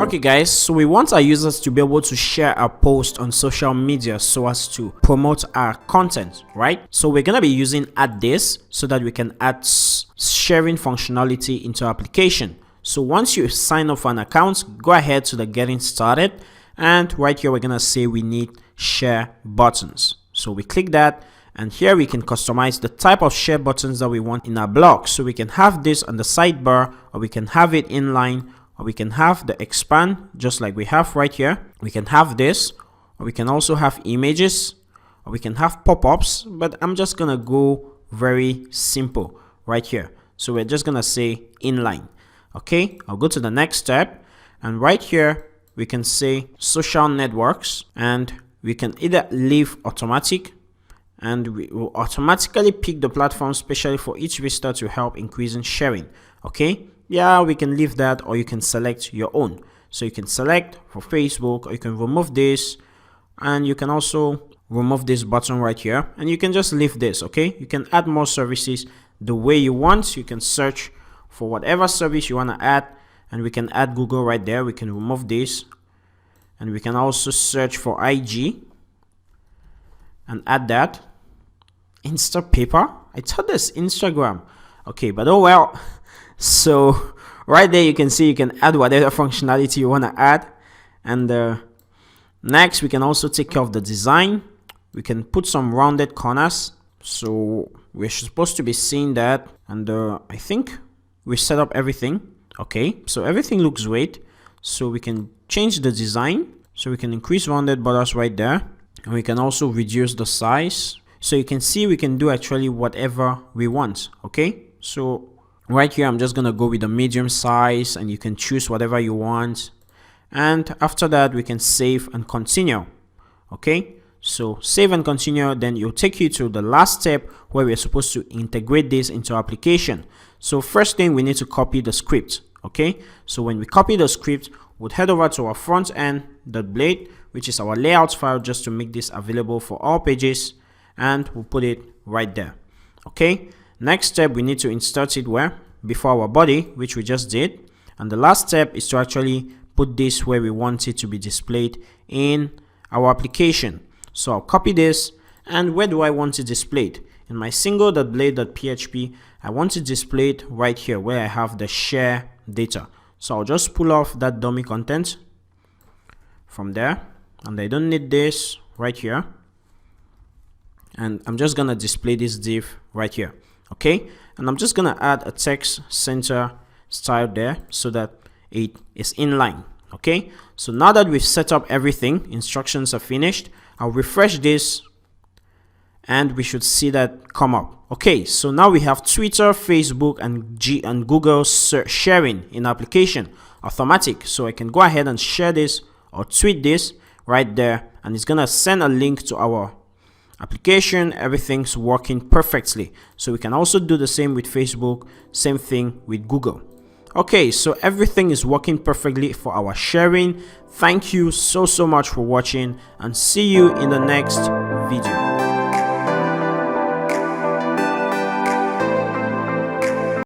Okay guys, so we want our users to be able to share our post on social media so as to promote our content, right? So we're going to be using AddThis so that we can add sharing functionality into our application. So once you sign up for an account, go ahead to the getting started, and right here we're going to say we need share buttons. So we click that, and here we can customize the type of share buttons that we want in our blog. So we can have this on the sidebar, or we can have it inline, or we can have the expand just like we have right here. We can have this, or we can also have images, or we can have pop-ups, but I'm just gonna go very simple right here. So we're just gonna say inline. Okay, I'll go to the next step, and right here we can say social networks, and we can either leave automatic, and we will automatically pick the platform specially for each visitor to help increasing sharing. Okay, yeah, we can leave that, or you can select your own. So you can select for Facebook, or you can remove this, and you can also remove this button right here, and you can just leave this. Okay, you can add more services the way you want. You can search for whatever service you want to add, and we can add Google right there. We can remove this, and we can also search for IG and add that. Instapaper, I thought that's Instagram. Okay, but oh well. So right there you can see you can add whatever functionality you want to add. And next we can also take care of the design. We can put some rounded corners, so we're supposed to be seeing that. And I think we set up everything. Okay, so everything looks great. So we can change the design, so we can increase rounded borders right there, and we can also reduce the size. So you can see we can do actually whatever we want. Okay, so right here I'm just gonna go with the medium size, and you can choose whatever you want. And after that we can save and continue. Okay, so save and continue, then it'll take you to the last step where we're supposed to integrate this into our application. So first thing, we need to copy the script. Okay, so when we copy the script, we'll head over to our front end.blade, which is our layout file, just to make this available for all pages, and we'll put it right there. Okay, next step, we need to insert it where? Before our body, which we just did. And the last step is to actually put this where we want it to be displayed in our application. So I'll copy this, and where do I want it displayed? In my single.blade.php, I want it displayed right here where I have the share data. So I'll just pull off that dummy content from there, and I don't need this right here. And I'm just gonna display this div right here. Okay, and I'm just gonna add a text center style there so that it is inline. Okay, so now that we've set up everything, instructions are finished, I'll refresh this, and we should see that come up. Okay, so now we have Twitter, Facebook, and Google sharing in application automatic. So I can go ahead and share this or tweet this right there, and it's gonna send a link to our application. Everything's working perfectly. So we can also do the same with Facebook, same thing with Google. Okay, so everything is working perfectly for our sharing. Thank you so much for watching, and see you in the next video.